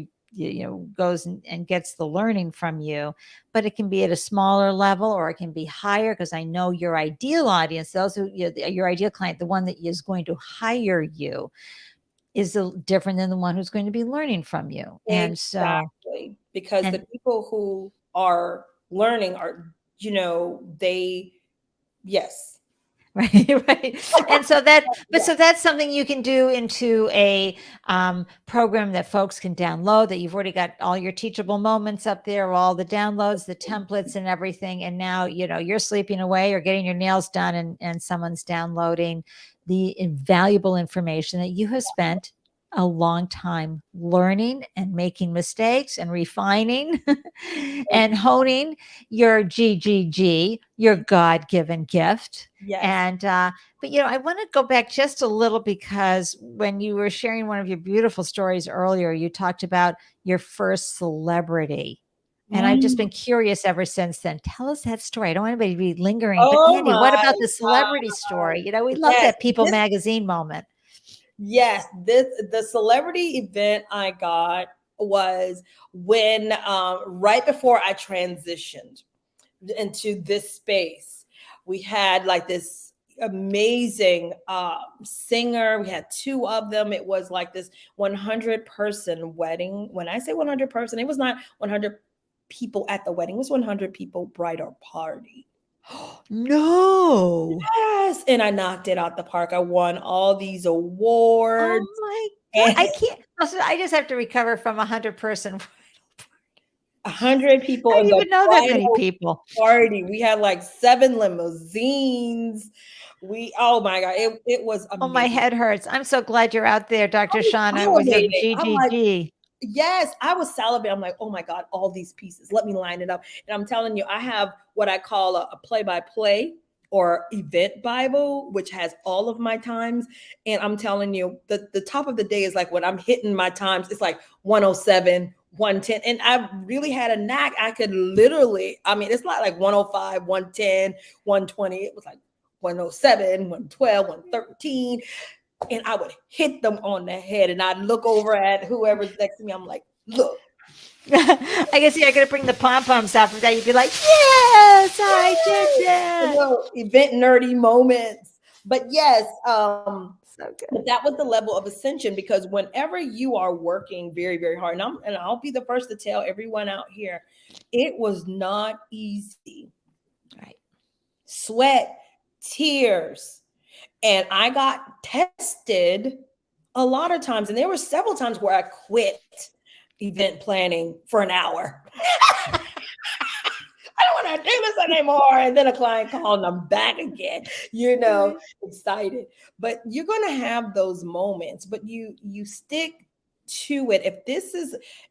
goes and gets the learning from you, but it can be at a smaller level or it can be higher, because I know your ideal audience, those who your ideal client, the one that is going to hire you, is different than the one who's going to be learning from you. And so Exactly. Because the and people who are learning are, they, yes. right, right. And so so that's something you can do into a program that folks can download, that you've already got all your teachable moments up there, all the downloads, the templates and everything. And now, you're sleeping away or getting your nails done, and someone's downloading the invaluable information that you have spent a long time learning and making mistakes and refining and honing your GGG, your God-given gift. Yes. And but I want to go back just a little, because when you were sharing one of your beautiful stories earlier, you talked about your first celebrity. And I've just been Mm. curious ever since then. Tell us that story. I don't want anybody to be lingering, but Oh Andy, what my about the celebrity God. story? We love Yes, that People this magazine moment. yes, this the celebrity event I got was when right before I transitioned into this space. We had like this amazing singer. We had two of them. It was like this 100-person wedding. When I say 100-person, it was not 100 people at the wedding. It was 100 people bridal party. No. Yes, and I knocked it out the park. I won all these Oh awards. my God. And I can't. Also, I just have to recover from 100-person. 100 I people in didn't the even know that many bridal people. party. We had like 7 limousines. Oh my God, it was Oh, my amazing. head hurts. I'm so glad you're out there, I Dr. was Shawna, with your salivating. I'm like, GGG. yes, I was salivating. I'm like, oh my God, all these pieces. Let me line it up. And I'm telling you, I have what I call a play-by-play or event Bible, which has all of my times. And I'm telling you, the top of the day is like when I'm hitting my times, it's like 107, 110. And I really had a knack. I could literally, I mean, it's not like 105, 110, 120. It was like 107, 112, 113, and I would hit them on the head. And I'd look over at whoever's next to me. I'm like, look. I guess you're going to bring the pom poms out for that. You'd be like, yes, I did You that. know, event nerdy moments. But yes, So but good. that was the level of ascension because whenever you are working very, very hard, and I'll be the first to tell everyone out here, it was not easy. Right. Sweat, tears, and I got tested a lot of times, and there were several times where I quit event planning for an hour. I don't want to do this anymore. And then a client called and I'm back again, Right. excited. But you're gonna have those moments, but you stick to it.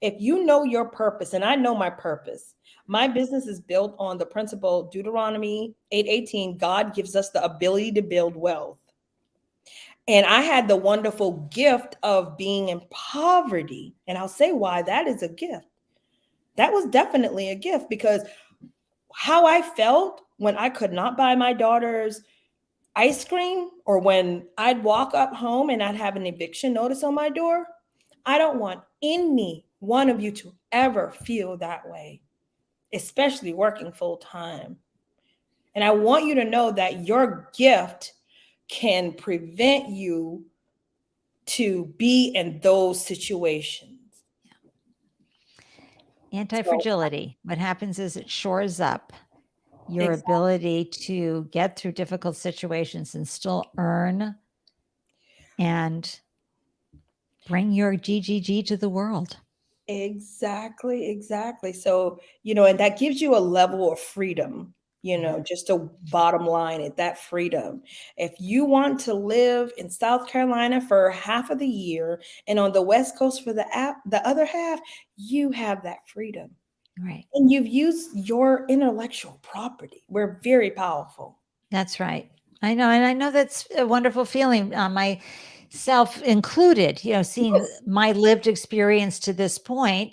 If you know your purpose, and I know my purpose, my business is built on the principle Deuteronomy 8:18. God gives us the ability to build wealth. And I had the wonderful gift of being in poverty. And I'll say why that is a gift. That was definitely a gift because how I felt when I could not buy my daughter's ice cream or when I'd walk up home and I'd have an eviction notice on my door. I don't want any one of you to ever feel that way, especially working full time. And I want you to know that your gift can prevent you to be in those situations. So, Anti-fragility. What happens is it shores up your exactly. ability to get through difficult situations and still earn and bring your GGG to the world. Exactly, exactly. So, and that gives you a level of freedom, just to bottom line it, that freedom. If you want to live in South Carolina for half of the year and on the West Coast for the other half, you have that freedom. Right. And you've used your intellectual property. We're very powerful. That's right. I know. And I know that's a wonderful feeling, myself included, seeing Yes. my lived experience to this point.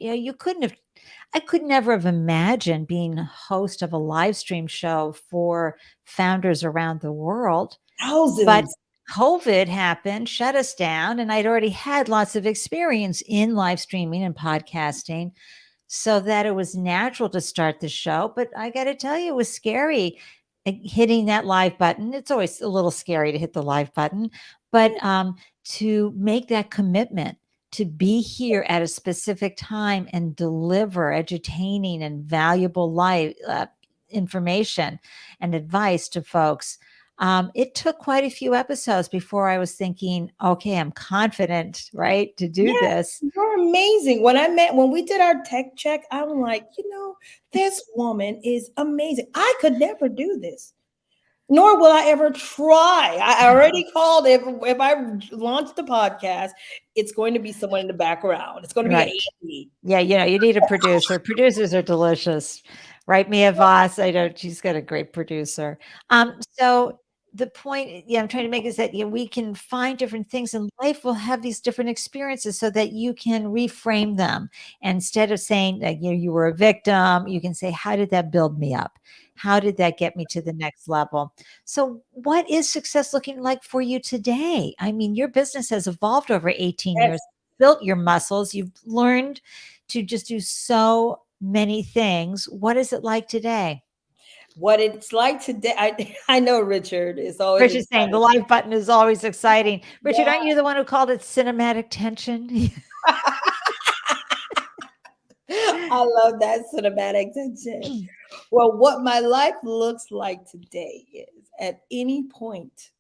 I could never have imagined being a host of a live stream show for founders around the world. But Thousands. COVID happened, shut us down, and I'd already had lots of experience in live streaming and podcasting, so that it was natural to start the show. But I got to tell you, it was scary hitting that live button. It's always a little scary to hit the live button, but to make that commitment to be here at a specific time and deliver edutaining and valuable life information and advice to folks. It took quite a few episodes before I was thinking, okay, I'm confident, right, to do Yes, this. you're amazing. When we did our tech check, I'm like, this woman is amazing. I could never do this, nor will I ever try. I already called. If I launch the podcast, it's going to be someone in the background. It's going to be Right. Ande. Yeah, you need a producer. Producers are delicious. Right, Mia Voss. I know she's got a great producer. So the point, yeah, I'm trying to make is that, we can find different things in life. Will have these different experiences so that you can reframe them. Instead of saying that, you were a victim, you can say, how did that build me up? How did that get me to the next level? So, what is success looking like for you today? I mean, your business has evolved over 18 Yes. years, built your muscles, you've learned to just do so many things. What is it like today? What it's like today, I know Richard is always Richard's saying the excited. live button is always exciting. Richard, Yeah. aren't you the one who called it cinematic tension? I love that cinematic tension. Well, what my life looks like today is at any point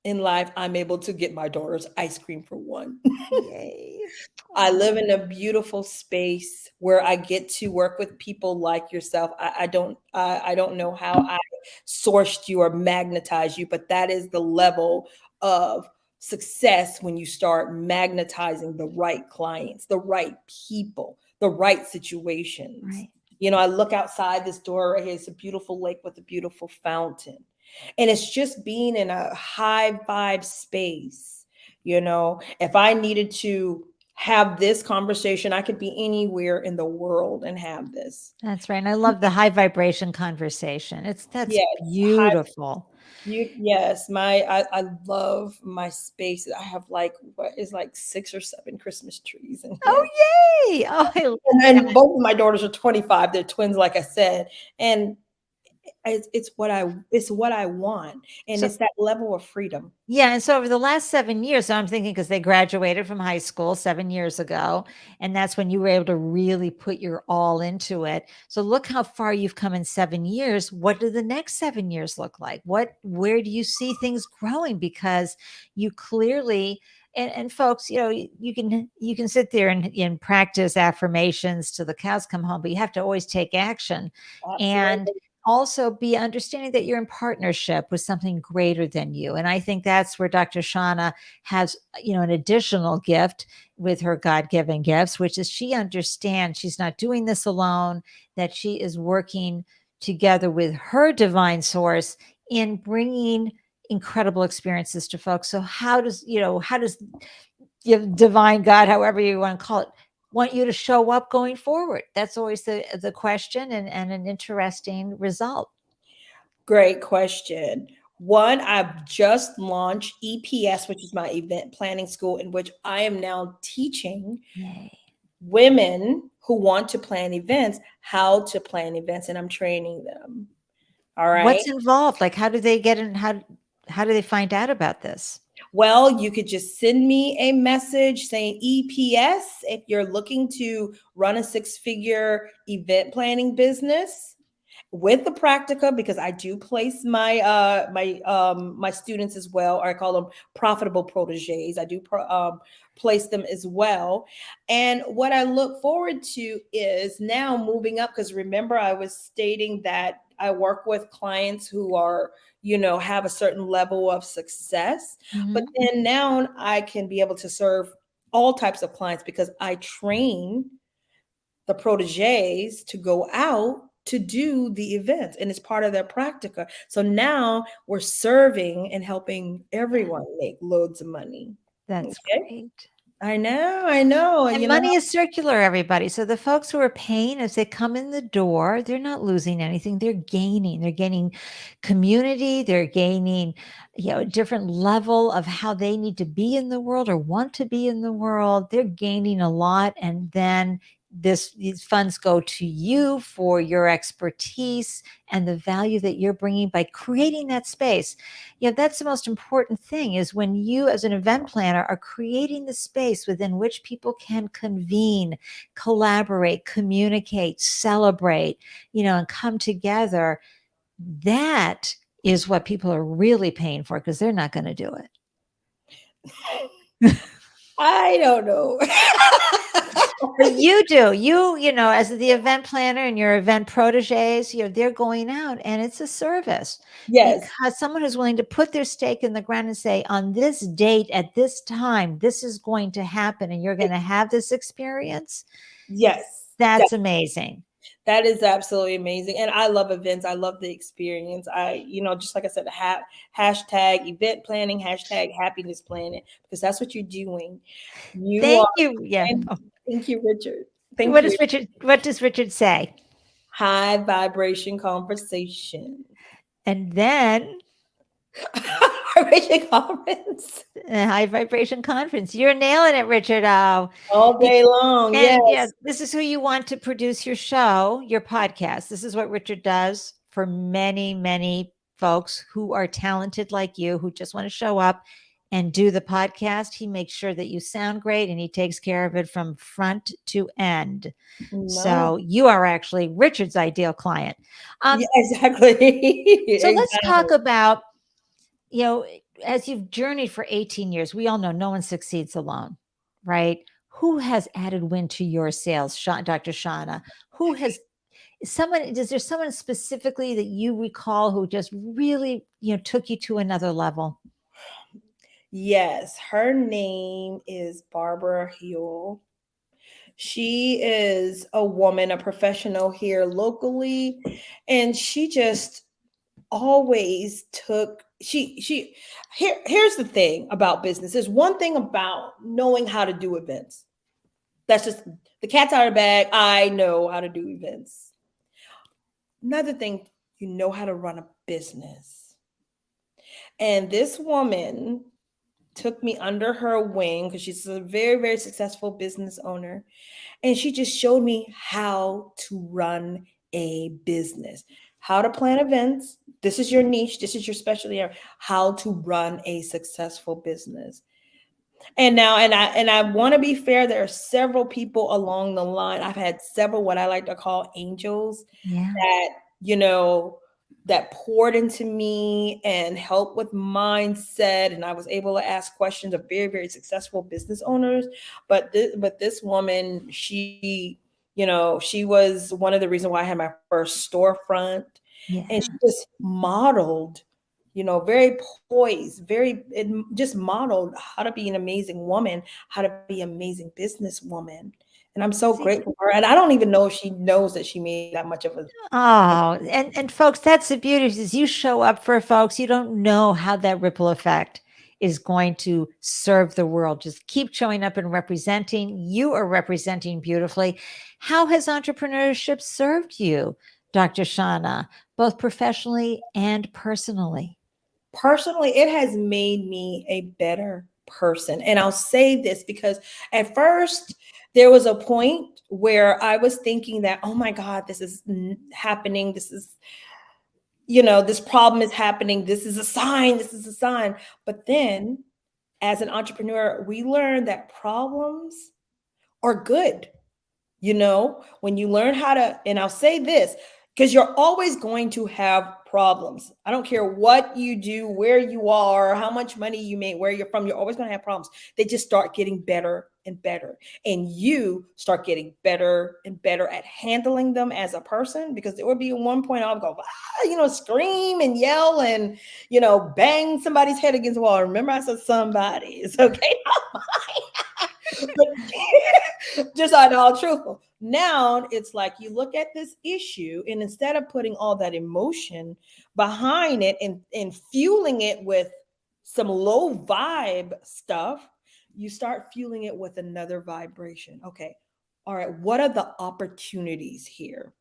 in life, I'm able to get my daughter's ice cream for one. Yay. I Aw. live in a beautiful space where I get to work with people like yourself. I don't know how I sourced you or magnetized you, but that is the level of success when you start magnetizing the right clients, the right people, the right situations. Right. You know, I look outside this door right here. It's a beautiful lake with a beautiful fountain. And it's just being in a high vibe space. You know, if I needed to have this conversation, I could be anywhere in the world and have this. That's right. And I love the high vibration conversation. That's Yes, high. beautiful. Yes, I love my space. I have like what is like 6 or 7 Christmas trees in Oh, here. yay. Oh, I love And that. both of my daughters are 25. They're twins, like I said. And it's what I want. And So, it's that level of freedom. yeah, and so over the last 7 years, so I'm thinking because they graduated from high school 7 years ago, and that's when you were able to really put your all into it. So look how far you've come in 7 years. What do the next 7 years look like? Where do you see things growing? Because you clearly, and folks, you can sit there and practice affirmations till the cows come home, but you have to always take action. And Absolutely. also be understanding that you're in partnership with something greater than you. And I think that's where Dr. Shawna has, an additional gift with her God-given gifts, which is she understands she's not doing this alone, that she is working together with her divine source in bringing incredible experiences to folks. So how does divine God, however you want to call it, want you to show up going forward? That's always the question, and an interesting result. Great question. One, I've just launched EPS, which is my event planning school, in which I am now teaching Yay. women who want to plan events how to plan events, and I'm training them. All right. What's involved? Like, how do they get in? How do they find out about this? Well, you could just send me a message saying EPS if you're looking to run a 6-figure event planning business with the practica, because I do place my students as well, or I call them profitable proteges. I do place them as well. And what I look forward to is now moving up, because remember I was stating that I work with clients who are, have a certain level of success, but Mhm. then now I can be able to serve all types of clients because I train the proteges to go out to do the events, and it's part of their practica. So now we're serving and helping Yeah, everyone make loads of money. that's Okay. great. I know. And money is circular, everybody. So the folks who are paying as they come in the door, they're not losing anything. They're gaining. They're gaining community. They're gaining, a different level of how they need to be in the world or want to be in the world. They're gaining a lot. And then these funds go to you for your expertise and the value that you're bringing by creating that space. That's the most important thing, is when you as an event planner are creating the space within which people can convene, collaborate, communicate, celebrate, and come together. That is what people are really paying for, because they're not going to do it. I don't know. But you do. As the event planner and your event proteges, they're going out and it's a service, Yes, because someone who's willing to put their stake in the ground and say, on this date, at this time, this is going to happen and you're going to have this experience. yes. That's amazing. That is absolutely amazing. And I love events. I love the experience. Just like I said, hashtag event planning, hashtag happiness planning, because that's what you're doing. You are, Thank you. Yeah. and Oh, thank you, Richard. Thank you. What does Richard say? High vibration conversation. And then Vibration conference a high vibration conference. You're nailing it, Richard. Oh, all he, day long. and yeah, Yes. this is who you want to produce your show, your podcast. This is what Richard does for many, many folks who are talented like you, who just want to show up and do the podcast. He makes sure that you sound great and he takes care of it from front to end. No. So you are actually Richard's ideal client. Yeah, Um, exactly. so let's Exactly. talk about, you know, as you've journeyed for 18 years, we all know no one succeeds alone, right? Who has added wind to your sails, Dr. Shawna? Who has someone, is there someone specifically that you recall who just really, took you to another level? Yes, her name is Barbara Huel. She is a woman, a professional here locally, and she just always took here's the thing about business. There's one thing about knowing how to do events. That's just the cat's out of the bag. I know how to do events. Another thing, you know how to run a business. And this woman took me under her wing because she's a very, very successful business owner. And she just showed me how to run a business, how to plan events. This is your niche, this is your specialty area, how to run a successful business. And now, and I want to be fair, there are several people along the line. I've had several what I like to call angels Yeah. that, you know, that poured into me and helped with mindset. And I was able to ask questions of very, very successful business owners. But this woman, she was one of the reasons why I had my first storefront. And she Yeah. just modeled, very poised, it just modeled how to be an amazing woman, how to be an amazing businesswoman. And I'm so See, grateful for her. And I don't even know if she knows that she made that much of a. oh, and folks, that's the beauty is you show up for folks, you don't know how that ripple effect is going to serve the world. Just keep showing up and representing. You are representing beautifully. How has entrepreneurship served you, Dr. Shauna, both professionally and personally? Personally, it has made me a better person. And I'll say this because at first there was a point where I was thinking that, oh my God, this is happening. This problem is happening. This is a sign. This is a sign. But then as an entrepreneur, we learn that problems are good. When you learn how to, and I'll say this, because you're always going to have problems. I don't care what you do, where you are, how much money you make, where you're from, you're always going to have problems. They just start getting better and better. And you start getting better and better at handling them as a person, because there would be one point I'll go, scream and yell and, bang somebody's head against the wall. Remember, I said somebody. It's okay. But just on all truthful. Now it's like you look at this issue, and instead of putting all that emotion behind it and fueling it with some low vibe stuff, you start fueling it with another vibration. Okay. All right. What are the opportunities here?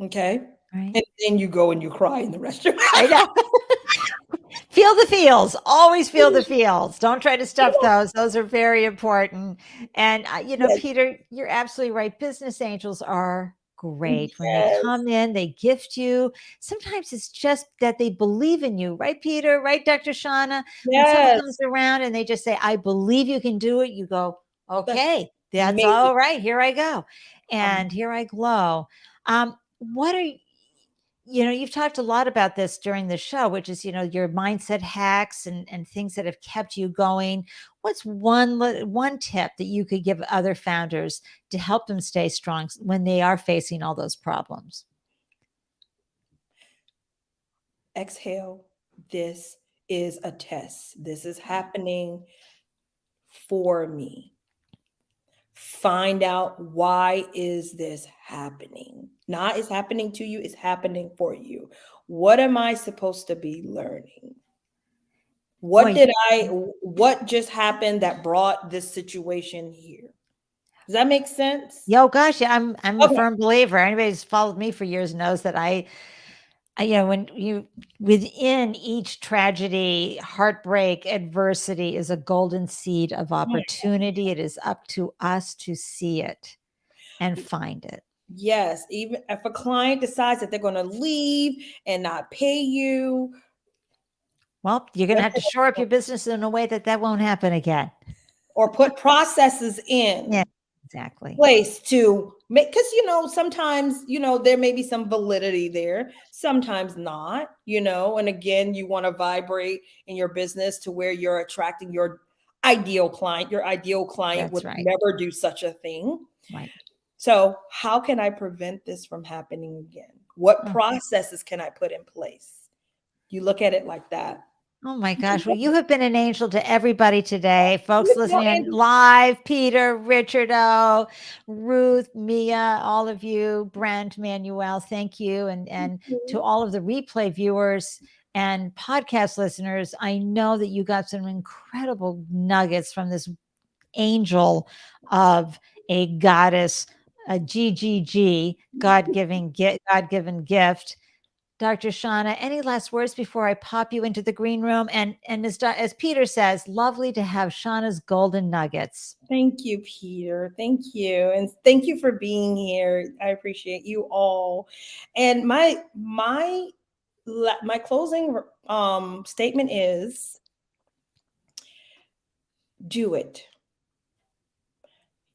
Okay. Right. And then you go and you cry in the restroom. I know. Feel the feels. Always feel the feels. Don't try to stuff those. Those are very important. And, Yes. Peter, you're absolutely right. Business angels are great. When they Yes. come in, they gift you. Sometimes it's just that they believe in you, right, Peter? Right, Dr. Shauna? When someone comes Yes. around and they just say, I believe you can do it, you go, That's okay, that's amazing. all right. Here I go. And Um, here I glow. What are you've talked a lot about this during the show, which is, your mindset hacks and things that have kept you going. What's one tip that you could give other founders to help them stay strong when they are facing all those problems? Exhale. This is a test. This is happening for me. Find out, why is this happening? Not is happening to you, it's happening for you. What am I supposed to be learning? Boy, What just happened that brought this situation here? Does that make sense? yo, gosh, yeah, I'm a Okay. firm believer. Anybody who's followed me for years knows that when you within each tragedy, heartbreak, adversity is a golden seed of opportunity. It is up to us to see it and find it. Yes, even if a client decides that they're going to leave and not pay you, Well, you're going to have to shore up your business in a way that that won't happen again. or put processes Yeah, in exactly. place to make, because sometimes there may be some validity there, sometimes not, and again, you want to vibrate in your business to where you're attracting your ideal client. Your ideal client That's would right. never do such a thing. Right. So how can I prevent this from happening again? What Oh. processes can I put in place? You look at it like that. Oh my gosh. Well, you have been an angel to everybody today. Folks You know, listening on and live, Peter, Richard O, Ruth, Mia, all of you, Brent, Manuel, thank you. And to all of the replay viewers and podcast listeners, I know that you got some incredible nuggets from this angel of a goddess, a GGG, God-given gift. Dr. Shawna, any last words before I pop you into the green room? And as Peter says, lovely to have Shawna's golden nuggets. thank you, Peter. Thank you. And thank you for being here. I appreciate you all. And my closing statement is, do it.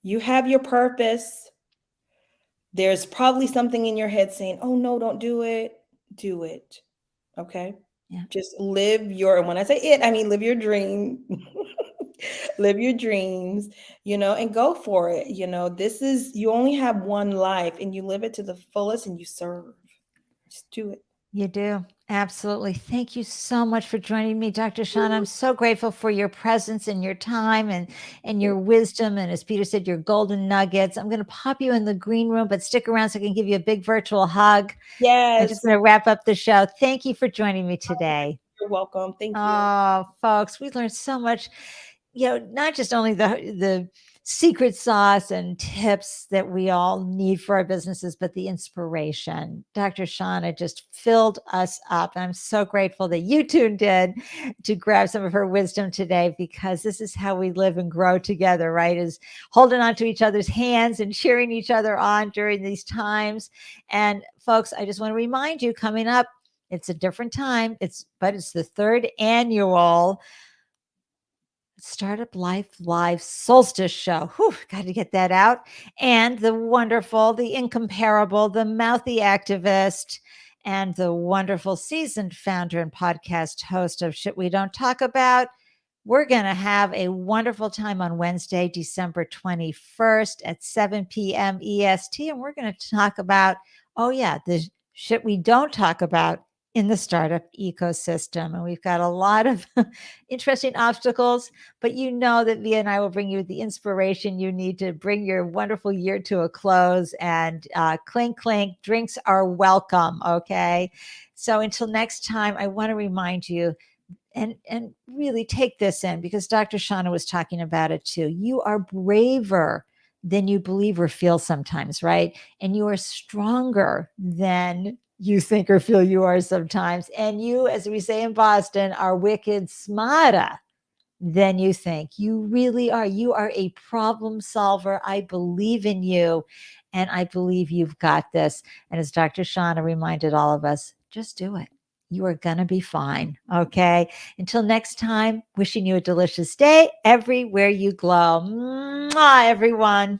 You have your purpose. There's probably something in your head saying, "Oh no, don't do it." Do it. Okay? Yeah. Just live your, and when I say it, I mean live your dream. Live your dreams, and go for it. You only have one life, and you live it to the fullest, and you serve. Just do it. You do. Absolutely. Thank you so much for joining me, Dr. Shawna. I'm so grateful for your presence and your time and your wisdom. And as Peter said, your golden nuggets. I'm going to pop you in the green room, but stick around so I can give you a big virtual hug. I'm just Yes. going to wrap up the show. Thank you for joining me today. You're welcome. Thank you. Oh, folks, we learned so much, not just only the secret sauce and tips that we all need for our businesses, but the inspiration. Dr. Shawna just filled us up. And I'm so grateful that you tuned in to grab some of her wisdom today, because this is how we live and grow together, right? Is holding on to each other's hands and cheering each other on during these times. And folks, I just want to remind you, coming up, it's a different time. But it's the third annual Startup Life Live Solstice Show. Whew, got to get that out. And the wonderful, the incomparable, the mouthy activist, and the wonderful seasoned founder and podcast host of Shit We Don't Talk About. We're going to have a wonderful time on Wednesday, December 21st at 7 p.m. EST. And we're going to talk about, the shit we don't talk about in the startup ecosystem. And we've got a lot of interesting obstacles, but you know that Leah and I will bring you the inspiration you need to bring your wonderful year to a close. And clink, clink, drinks are welcome. Okay. So until next time, I want to remind you, and really take this in, because Dr. Shawna was talking about it too. You are braver than you believe or feel sometimes, right? And you are stronger than you think or feel you are sometimes. And you, as we say in Boston, are wicked smarter than you think. You really are. You are a problem solver. I believe in you, and I believe you've got this. And as Dr. Shawna reminded all of us, just do it. You are going to be fine. Okay. Until next time, wishing you a delicious day everywhere you glow. Mwah, everyone.